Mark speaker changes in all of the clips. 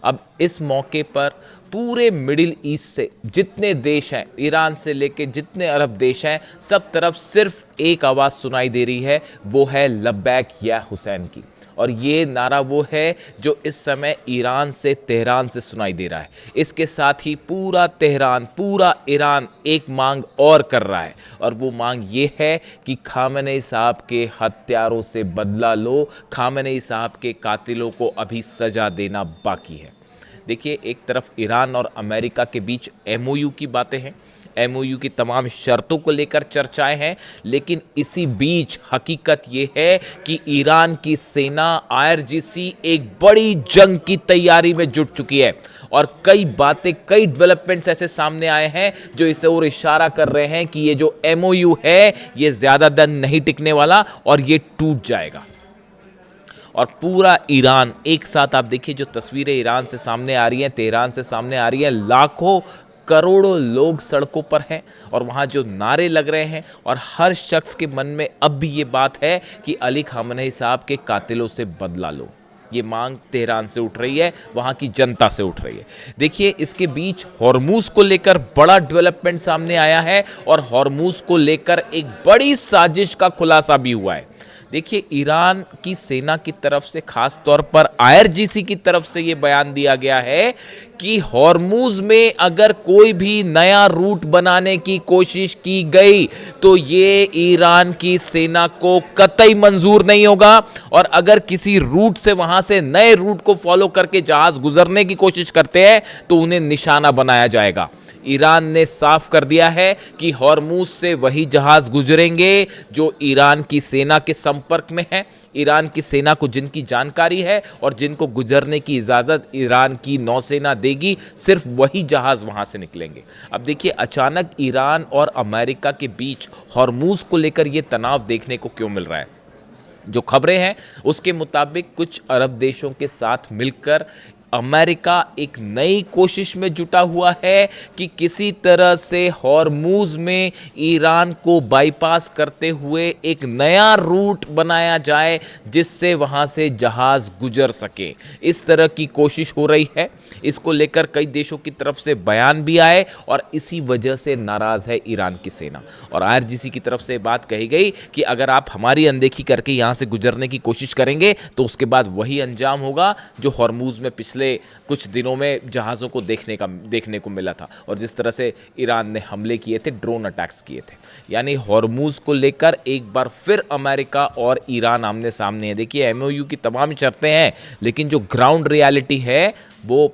Speaker 1: अब इस मौके पर पूरे मिडिल ईस्ट से जितने देश हैं, ईरान से लेके जितने अरब देश हैं, सब तरफ सिर्फ एक आवाज़ सुनाई दे रही है, वो है लब्बैक या हुसैन की। और ये नारा वो है जो इस समय ईरान से, तेहरान से सुनाई दे रहा है। इसके साथ ही पूरा तेहरान, पूरा ईरान एक मांग और कर रहा है, और वो मांग ये है कि खामेनेई साहब के हत्यारों से बदला लो, खामेनेई साहब के कातिलों को अभी सजा देना बाकी है। देखिए, एक तरफ ईरान और अमेरिका के बीच एमओयू की बातें हैं, एमओयू की तमाम शर्तों को लेकर चर्चाएं हैं, लेकिन इसी बीच हकीकत ये है कि ईरान की सेना आईआरजीसी एक बड़ी जंग की तैयारी में जुट चुकी है, और कई बातें, कई डेवलपमेंट्स ऐसे सामने आए हैं जो इसे और इशारा कर रहे हैं कि ये जो एमओयू है ये ज़्यादा दिन नहीं टिकने वाला और ये टूट जाएगा। और पूरा ईरान एक साथ, आप देखिए जो तस्वीरें ईरान से सामने आ रही हैं, तेहरान से सामने आ रही हैं, लाखों करोड़ों लोग सड़कों पर हैं और वहाँ जो नारे लग रहे हैं, और हर शख्स के मन में अब भी ये बात है कि अली खामेनेई साहब के कातिलों से बदला लो। ये मांग तेहरान से उठ रही है, वहाँ की जनता से उठ रही है। देखिए, इसके बीच हॉर्मूज को लेकर बड़ा डेवलपमेंट सामने आया है, और हॉर्मूज को लेकर एक बड़ी साजिश का खुलासा भी हुआ है। देखिए, ईरान की सेना की तरफ से, खास तौर पर आईआरजीसी की तरफ से ये बयान दिया गया है कि हॉर्मूज में अगर कोई भी नया रूट बनाने की कोशिश की गई तो ये ईरान की सेना को कतई मंजूर नहीं होगा, और अगर किसी रूट से, वहां से नए रूट को फॉलो करके जहाज गुजरने की कोशिश करते हैं तो उन्हें निशाना बनाया जाएगा। ईरान ने साफ कर दिया है कि हॉर्मूज से वही जहाज गुजरेंगे जो ईरान की सेना के संपर्क में है, ईरान की सेना को जिनकी जानकारी है और जिनको गुजरने की इजाजत ईरान की नौसेना देगी, सिर्फ वही जहाज वहां से निकलेंगे। अब देखिए, अचानक ईरान और अमेरिका के बीच हॉर्मूज को लेकर यह तनाव देखने को क्यों मिल रहा है? जो खबरें हैं उसके मुताबिक कुछ अरब देशों के साथ मिलकर अमेरिका एक नई कोशिश में जुटा हुआ है कि किसी तरह से हॉर्मूज में ईरान को बाईपास करते हुए एक नया रूट बनाया जाए जिससे वहां से जहाज गुजर सके। इस तरह की कोशिश हो रही है। इसको लेकर कई देशों की तरफ से बयान भी आए, और इसी वजह से नाराज है ईरान की सेना। और आईआरजीसी की तरफ से बात कही गई कि अगर आप हमारी अनदेखी करके यहां से गुजरने की कोशिश करेंगे तो उसके बाद वही अंजाम होगा जो हॉर्मूज में पिछले कुछ दिनों में जहाज़ों को देखने को मिला था, और जिस तरह से ईरान ने हमले किए थे, ड्रोन अटैक्स किए थे। यानी हॉर्मूज को लेकर एक बार फिर अमेरिका और ईरान आमने सामने है। देखिए, एमओयू की तमाम शर्तें हैं, लेकिन जो ग्राउंड रियलिटी है वो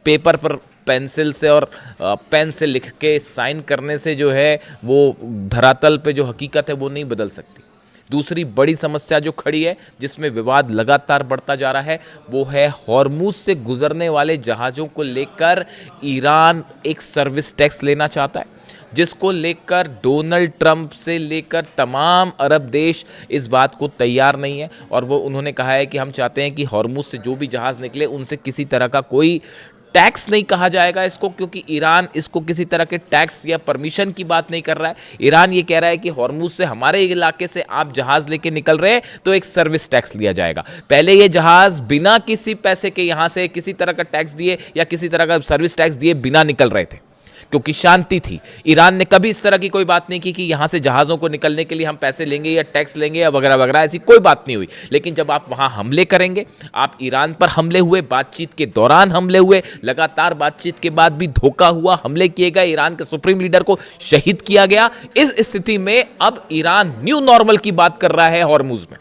Speaker 1: पेपर पर पेंसिल से और पेन से लिख के साइन करने से जो है, वो धरातल पे जो हकीकत है वो नहीं बदल सकती। दूसरी बड़ी समस्या जो खड़ी है, जिसमें विवाद लगातार बढ़ता जा रहा है, वो है हॉर्मूज से गुजरने वाले जहाज़ों को लेकर ईरान एक सर्विस टैक्स लेना चाहता है, जिसको लेकर डोनाल्ड ट्रंप से लेकर तमाम अरब देश इस बात को तैयार नहीं है। और वो उन्होंने कहा है कि हम चाहते हैं कि हॉर्मूज से जो भी जहाज़ निकले उनसे किसी तरह का कोई टैक्स नहीं कहा जाएगा इसको, क्योंकि ईरान इसको किसी तरह के टैक्स या परमिशन की बात नहीं कर रहा है। ईरान ये कह रहा है कि हॉर्मूज से, हमारे इलाके से आप जहाज लेके निकल रहे हैं तो एक सर्विस टैक्स लिया जाएगा। पहले ये जहाज बिना किसी पैसे के यहां से किसी तरह का टैक्स दिए या किसी तरह का सर्विस टैक्स दिए बिना निकल रहे थे, क्योंकि शांति थी। ईरान ने कभी इस तरह की कोई बात नहीं की कि यहां से जहाज़ों को निकलने के लिए हम पैसे लेंगे या टैक्स लेंगे या वगैरह वगैरह, ऐसी कोई बात नहीं हुई। लेकिन जब आप वहां हमले करेंगे, आप ईरान पर हमले हुए, बातचीत के दौरान हमले हुए, लगातार बातचीत के बाद भी धोखा हुआ, हमले किए गए, ईरान के सुप्रीम लीडर को शहीद किया गया। इस स्थिति में अब ईरान न्यू नॉर्मल की बात कर रहा है हॉर्मूज में।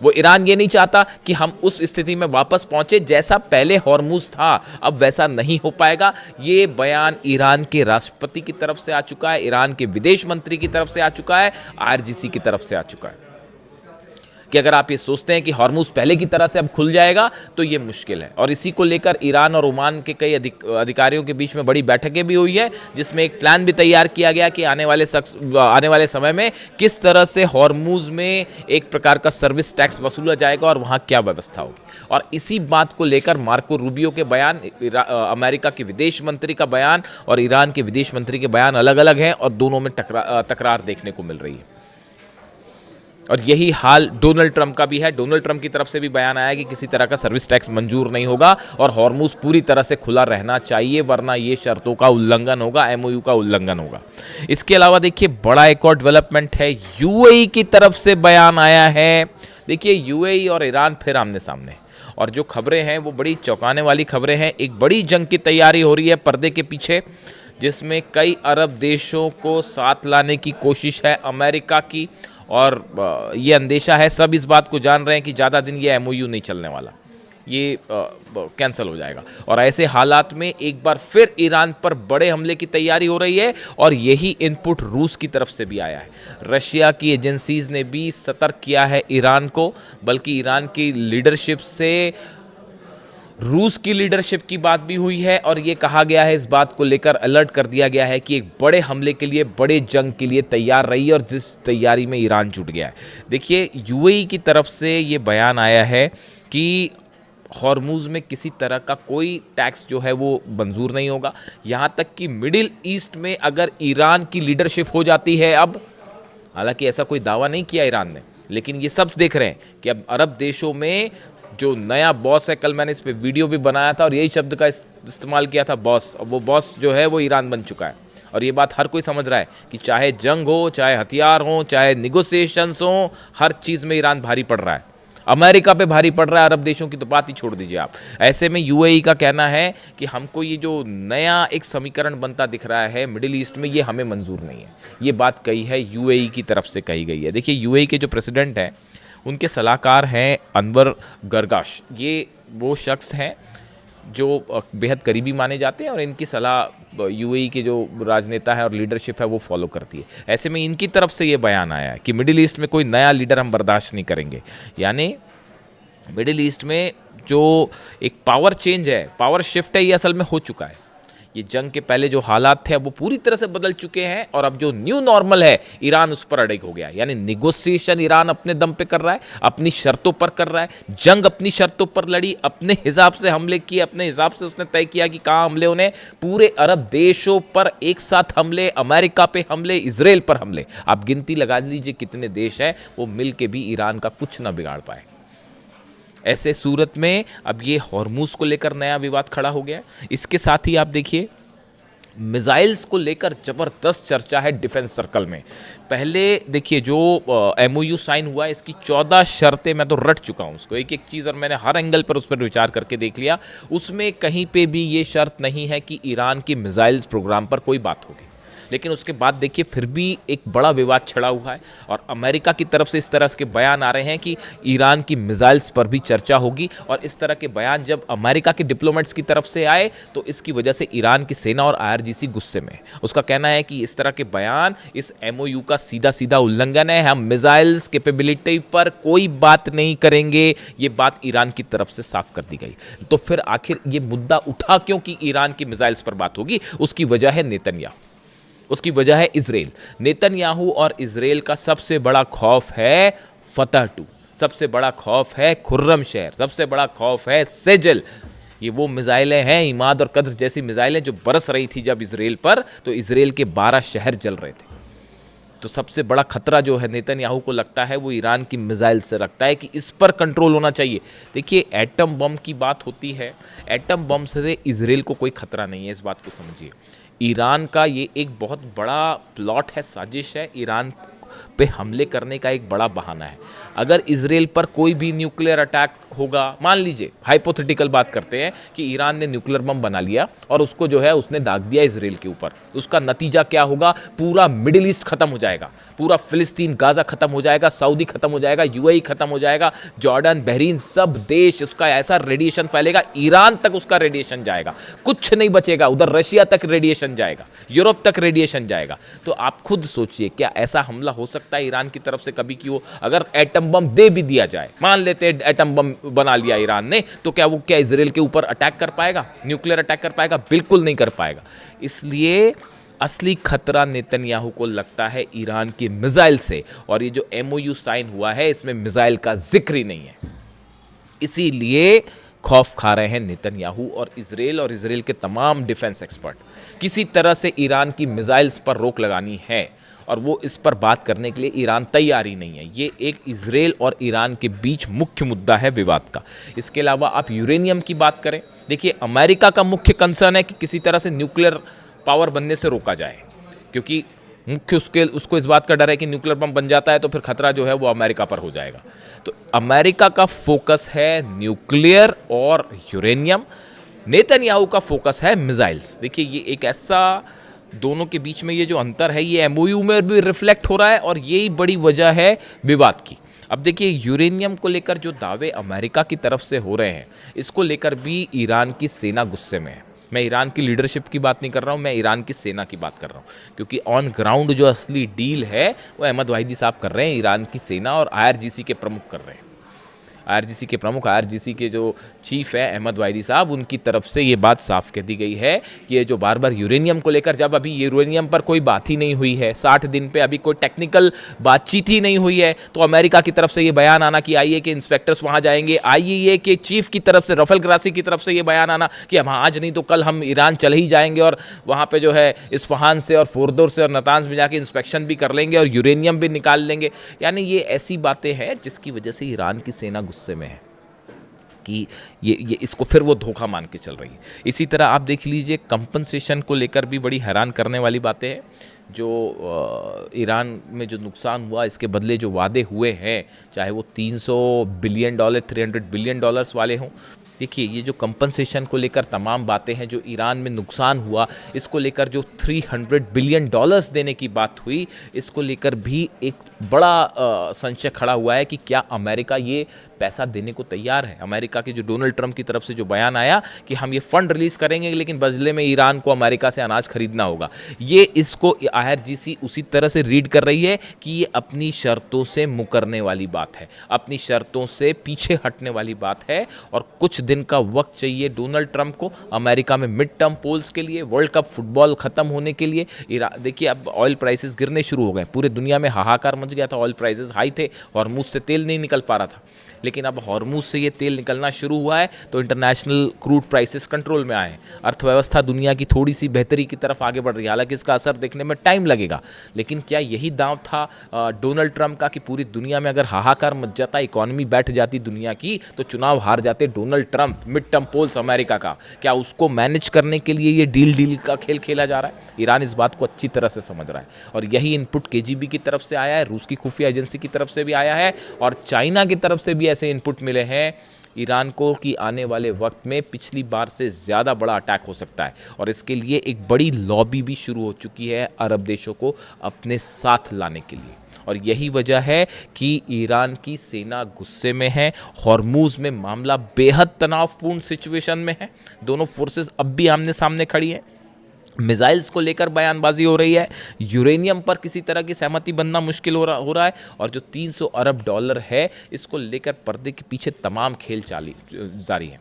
Speaker 1: वो ईरान ये नहीं चाहता कि हम उस स्थिति में वापस पहुंचे जैसा पहले हॉर्मूज था, अब वैसा नहीं हो पाएगा। ये बयान ईरान के राष्ट्रपति की तरफ से आ चुका है, ईरान के विदेश मंत्री की तरफ से आ चुका है, आईआरजीसी की तरफ से आ चुका है कि अगर आप ये सोचते हैं कि हॉर्मूज पहले की तरह से अब खुल जाएगा तो ये मुश्किल है। और इसी को लेकर ईरान और ओमान के कई अधिकारियों के बीच में बड़ी बैठकें भी हुई है, जिसमें एक प्लान भी तैयार किया गया कि आने वाले समय में किस तरह से हॉर्मूज में एक प्रकार का सर्विस टैक्स वसूला जाएगा और वहाँ क्या व्यवस्था होगी। और इसी बात को लेकर मार्को रूबियो के बयान, अमेरिका के विदेश मंत्री का बयान और ईरान के विदेश मंत्री के बयान अलग अलग हैं, और दोनों में तकरार देखने को मिल रही है। और यही हाल डोनाल्ड ट्रंप का भी है। डोनाल्ड ट्रंप की तरफ से भी बयान आया कि किसी तरह का सर्विस टैक्स मंजूर नहीं होगा और हॉर्मुज पूरी तरह से खुला रहना चाहिए, वरना ये शर्तों का उल्लंघन होगा, एमओयू का उल्लंघन होगा। इसके अलावा देखिए बड़ा एक और डेवलपमेंट है, यूएई की तरफ से बयान आया है। देखिए यूएई और ईरान फिर आमने सामने, और जो खबरें हैं वो बड़ी चौंकाने वाली खबरें हैं। एक बड़ी जंग की तैयारी हो रही है पर्दे के पीछे, जिसमें कई अरब देशों को साथ लाने की कोशिश है अमेरिका की, और ये अंदेशा है, सब इस बात को जान रहे हैं कि ज़्यादा दिन ये एमओयू नहीं चलने वाला, ये कैंसिल हो जाएगा। और ऐसे हालात में एक बार फिर ईरान पर बड़े हमले की तैयारी हो रही है, और यही इनपुट रूस की तरफ से भी आया है। रशिया की एजेंसीज ने भी सतर्क किया है ईरान को, बल्कि ईरान की लीडरशिप से रूस की लीडरशिप की बात भी हुई है, और ये कहा गया है, इस बात को लेकर अलर्ट कर दिया गया है कि एक बड़े हमले के लिए, बड़े जंग के लिए तैयार रही है, और जिस तैयारी में ईरान जुट गया है। देखिए यूएई की तरफ से ये बयान आया है कि हॉर्मुज में किसी तरह का कोई टैक्स जो है वो मंजूर नहीं होगा, यहाँ तक कि मिडिल ईस्ट में अगर ईरान की लीडरशिप हो जाती है अब, हालांकि ऐसा कोई दावा नहीं किया ईरान ने, लेकिन ये सब देख रहे हैं कि अब अरब देशों में जो नया बॉस है, कल मैंने इस पे वीडियो भी बनाया था और यही शब्द का इस्तेमाल किया था, बॉस। और वो बॉस जो है वो ईरान बन चुका है, और ये बात हर कोई समझ रहा है कि चाहे जंग हो, चाहे हथियार हो, चाहे निगोसिएशंस हो, हर चीज़ में ईरान भारी पड़ रहा है। अमेरिका पे भारी पड़ रहा है, अरब देशों की तो बात ही छोड़ दीजिए आप। ऐसे में यूएई का कहना है कि हमको ये जो नया एक समीकरण बनता दिख रहा है मिडिल ईस्ट में, ये हमें मंजूर नहीं है। ये बात कही है यूएई की तरफ से कही गई है। देखिए यूएई के जो प्रेसिडेंट हैं, उनके सलाहकार हैं अनवर गर्गाश। ये वो शख्स हैं जो बेहद करीबी माने जाते हैं, और इनकी सलाह यूएई के जो राजनेता है और लीडरशिप है वो फॉलो करती है। ऐसे में इनकी तरफ से ये बयान आया है कि मिडिल ईस्ट में कोई नया लीडर हम बर्दाश्त नहीं करेंगे। यानी मिडिल ईस्ट में जो एक पावर चेंज है, पावर शिफ्ट है, ये असल में हो चुका है। ये जंग के पहले जो हालात थे वो पूरी तरह से बदल चुके हैं, और अब जो न्यू नॉर्मल है ईरान उस पर अड़िग हो गया। यानी निगोसिएशन ईरान अपने दम पे कर रहा है, अपनी शर्तों पर कर रहा है, जंग अपनी शर्तों पर लड़ी, अपने हिसाब से हमले किए, अपने हिसाब से उसने तय किया कि कहाँ हमले होने। पूरे अरब देशों पर एक साथ हमले, अमेरिका पे हमले, इजराइल पर हमले। आप गिनती लगा लीजिए कितने देश हैं, वो मिल के भी ईरान का कुछ ना बिगाड़ पाए। ऐसे सूरत में अब ये हॉर्मुज को लेकर नया विवाद खड़ा हो गया। इसके साथ ही आप देखिए मिसाइल्स को लेकर ज़बरदस्त चर्चा है डिफेंस सर्कल में। पहले देखिए जो एमओयू साइन हुआ है, इसकी 14 शर्तें मैं तो रट चुका हूँ उसको, एक एक चीज़, और मैंने हर एंगल पर उस पर विचार करके देख लिया। उसमें कहीं पे भी ये शर्त नहीं है कि ईरान की मिसाइल्स प्रोग्राम पर कोई बात होगी। लेकिन उसके बाद देखिए फिर भी एक बड़ा विवाद छिड़ा हुआ है, और अमेरिका की तरफ से इस तरह के बयान आ रहे हैं कि ईरान की मिसाइल्स पर भी चर्चा होगी। और इस तरह के बयान जब अमेरिका के डिप्लोमेट्स की तरफ से आए, तो इसकी वजह से ईरान की सेना और आईआरजीसी गुस्से में। उसका कहना है कि इस तरह के बयान इस एमओयू का सीधा सीधा उल्लंघन है, हम मिसाइल्स कैपेबिलिटी पर कोई बात नहीं करेंगे। ये बात ईरान की तरफ से साफ कर दी गई। तो फिर आखिर ये मुद्दा उठा क्यों कि ईरान की मिसाइल्स पर बात होगी? उसकी वजह है नेतन्याहू, उसकी वजह है इजराइल। नेतन्याहू और इजराइल का सबसे बड़ा खौफ है फतह 2, सबसे बड़ा खौफ है खुर्रम शहर, सबसे बड़ा खौफ है सेजल। ये वो मिसाइलें हैं, इमाद और कद्र जैसी मिसाइलें जो बरस रही थी जब इजराइल पर, तो इजराइल के 12 शहर जल रहे थे। तो सबसे बड़ा खतरा जो है नेतन्याहू को लगता है वो ईरान की मिसाइल से रखता है कि इस पर कंट्रोल होना चाहिए। देखिए एटम बम की बात होती है, एटम बम से इजराइल को कोई खतरा नहीं है, इस बात को समझिए। ईरान का ये एक बहुत बड़ा प्लॉट है, साजिश है, ईरान पे हमले करने का एक बड़ा बहाना है। अगर इजराइल पर कोई भी न्यूक्लियर अटैक होगा, मान लीजिए हाइपोथेटिकल बात करते हैं कि ईरान ने न्यूक्लियर बम बना लिया और उसको जो है उसने दाग दिया इजराइल के ऊपर, उसका नतीजा क्या होगा? पूरा मिडिल ईस्ट खत्म हो जाएगा, पूरा फिलिस्तीन गाजा खत्म हो जाएगा, सऊदी खत्म हो जाएगा, यूएई खत्म हो जाएगा, जॉर्डन, बहरीन, सब देश, उसका ऐसा रेडिएशन फैलेगा, ईरान तक उसका रेडिएशन जाएगा, कुछ नहीं बचेगा। उधर रशिया तक रेडिएशन जाएगा, यूरोप तक रेडिएशन जाएगा। तो आप खुद सोचिए, क्या ऐसा हमला हो सकता है ईरान की तरफ से कभी कि वो अगर एटम बम दे भी दिया जाए, मान लेते हैं एटम बम बना लिया ईरान ने, तो क्या इजराइल के ऊपर अटैक कर पाएगा, न्यूक्लियर अटैक कर पाएगा? बिल्कुल नहीं कर पाएगा। इसलिए असली खतरा नेतन्याहू को लगता है ईरान की मिसाइल से, और ये जो एमओयू साइन हुआ है इसमें मिसाइल का जिक्र ही नहीं है। इसीलिए खौफ खा रहे हैं नेतन्याहू और इजराइल के तमाम डिफेंस एक्सपर्ट। किसी तरह से ईरान की मिसाइल्स पर रोक लगानी है, और वो इस पर बात करने के लिए ईरान तैयार ही नहीं है। ये एक इजराइल और ईरान के बीच मुख्य मुद्दा है विवाद का। इसके अलावा आप यूरेनियम की बात करें, देखिए अमेरिका का मुख्य कंसर्न है कि किसी तरह से न्यूक्लियर पावर बनने से रोका जाए, क्योंकि मुख्य उसको इस बात का डर है कि न्यूक्लियर बम बन जाता है तो फिर खतरा जो है वो अमेरिका पर हो जाएगा। तो अमेरिका का फोकस है न्यूक्लियर और यूरेनियम, नेतन्याहू का फोकस है मिसाइल्स। देखिए ये एक ऐसा, दोनों के बीच में ये जो अंतर है ये एमओयू में भी रिफ्लेक्ट हो रहा है और यही बड़ी वजह है विवाद की। अब देखिए यूरेनियम को लेकर जो दावे अमेरिका की तरफ से हो रहे हैं, इसको लेकर भी ईरान की सेना गुस्से में है। मैं ईरान की लीडरशिप की बात नहीं कर रहा हूँ, मैं ईरान की सेना की बात कर रहा हूँ, क्योंकि ऑन ग्राउंड जो असली डील है वो अहमद वाहिदी साहब कर रहे हैं, ईरान की सेना और आईआरजीसी के प्रमुख कर रहे हैं। आईआरजीसी के प्रमुख, आईआरजीसी के जो चीफ है अहमद वाहिदी साहब, उनकी तरफ से ये बात साफ कह दी गई है कि ये जो बार बार यूरेनियम को लेकर, जब अभी यूरेनियम पर कोई बात ही नहीं हुई है, 60 दिन पे अभी कोई टेक्निकल बातचीत ही नहीं हुई है, तो अमेरिका की तरफ से ये बयान आना कि आईए के इंस्पेक्टर्स वहाँ जाएंगे, आईए के चीफ की तरफ से रफल ग्रासी की तरफ से ये बयान आना कि हम आज नहीं तो कल हम ईरान चले ही जाएंगे और वहाँ पर जो है इस्फहान से और फोरदोर से और नतांज में जाके इंस्पेक्शन भी कर लेंगे और यूरेनियम भी निकाल लेंगे। यानी ये ऐसी बातें हैं जिसकी वजह से ईरान की सेना गुस्से में है कि ये इसको फिर वो धोखा मान के चल रही है। इसी तरह आप देख लीजिए कंपनसेशन को लेकर भी बड़ी हैरान करने वाली बातें हैं। जो ईरान में जो नुकसान हुआ, इसके बदले जो वादे हुए हैं, चाहे वो 300 बिलियन डॉलर 300 बिलियन डॉलर्स वाले हों, देखिए ये जो कंपनसेशन को लेकर तमाम बातें हैं, जो ईरान में नुकसान हुआ इसको लेकर जो 300 बिलियन डॉलर्स देने की बात हुई, इसको लेकर भी एक बड़ा संशय खड़ा हुआ है कि क्या अमेरिका ये पैसा देने को तैयार है। अमेरिका के जो डोनाल्ड ट्रंप की तरफ से जो बयान आया कि हम ये फंड रिलीज़ करेंगे लेकिन बदले में ईरान को अमेरिका से अनाज खरीदना होगा, ये इसको आईआरजीसी उसी तरह से रीड कर रही है कि ये अपनी शर्तों से मुकरने वाली बात है, अपनी शर्तों से पीछे हटने वाली बात है और कुछ दिन का वक्त चाहिए डोनाल्ड ट्रंप को अमेरिका में मिड टर्म पोल्स के लिए, वर्ल्ड कप फुटबॉल खत्म होने के लिए। देखिए अब ऑयल प्राइसेस गिरने शुरू हो गए, पूरे दुनिया में हाहाकार मच गया था, ऑयल प्राइसेस हाई थे, हॉर्मूज से तेल नहीं निकल पा रहा था, लेकिन अब हॉर्मूज से ये तेल निकलना शुरू हुआ है तो इंटरनेशनल क्रूड प्राइसेस कंट्रोल में आए हैं। अर्थव्यवस्था दुनिया की थोड़ी सी बेहतरी की तरफ आगे बढ़ रही है, हालांकि इसका असर देखने में टाइम लगेगा, लेकिन क्या यही दांव था डोनाल्ड ट्रंप का कि पूरी दुनिया में अगर हाहाकार मच जाता, इकोनॉमी बैठ जाती दुनिया की, तो चुनाव हार जाते Donald Trump, mid term polls America का। क्या उसको मैनेज करने के लिए ये डील का खेल खेला जा रहा है? ईरान इस बात को अच्छी तरह से समझ रहा है और यही इनपुट केजीबी की तरफ से आया है, रूस की खुफिया एजेंसी की तरफ से भी आया है और चाइना की तरफ से भी ऐसे इनपुट मिले हैं ईरान को कि आने वाले वक्त में पिछली बार से ज़्यादा बड़ा अटैक हो सकता है और इसके लिए एक बड़ी लॉबी भी शुरू हो चुकी है अरब देशों को अपने साथ लाने के लिए। और यही वजह है कि ईरान की सेना गुस्से में है, हॉर्मूज में मामला बेहद तनावपूर्ण सिचुएशन में है, दोनों फोर्सेस अब भी आमने सामने खड़ी है, मिसाइल्स को लेकर बयानबाजी हो रही है, यूरेनियम पर किसी तरह की सहमति बनना मुश्किल हो रहा है और जो 300 अरब डॉलर है इसको लेकर पर्दे के पीछे तमाम खेल जारी है।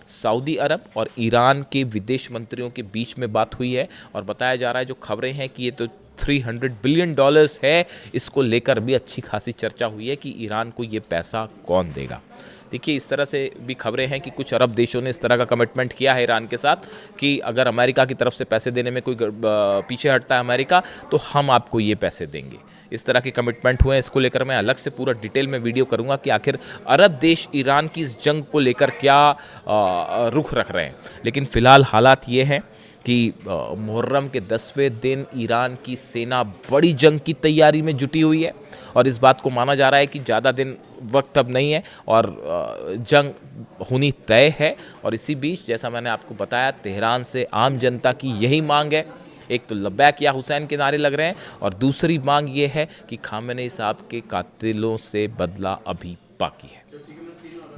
Speaker 1: सऊदी अरब और ईरान के विदेश मंत्रियों के बीच में बात हुई है और बताया जा रहा है, जो खबरें हैं कि ये तो 300 बिलियन डॉलर्स है, इसको लेकर भी अच्छी खासी चर्चा हुई है कि ईरान को ये पैसा कौन देगा। देखिए इस तरह से भी खबरें हैं कि कुछ अरब देशों ने इस तरह का कमिटमेंट किया है ईरान के साथ कि अगर अमेरिका की तरफ से पैसे देने में कोई पीछे हटता है अमेरिका, तो हम आपको ये पैसे देंगे। इस तरह के कमिटमेंट हुए हैं। इसको लेकर मैं अलग से पूरा डिटेल में वीडियो करूंगा कि आखिर अरब देश ईरान की इस जंग को लेकर क्या रुख रख रहे हैं। लेकिन फ़िलहाल हालात ये हैं कि मुहर्रम के 10वें दिन ईरान की सेना बड़ी जंग की तैयारी में जुटी हुई है और इस बात को माना जा रहा है कि ज़्यादा दिन वक्त अब नहीं है और जंग होनी तय है। और इसी बीच जैसा मैंने आपको बताया, तेहरान से आम जनता की यही मांग है, एक तो लब्बैक या हुसैन के नारे लग रहे हैं और दूसरी मांग ये है कि खामेनेई साहब के कातिलों से बदला अभी बाकी है।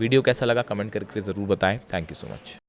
Speaker 1: वीडियो कैसा लगा कमेंट करके ज़रूर बताएं। Thank you so much.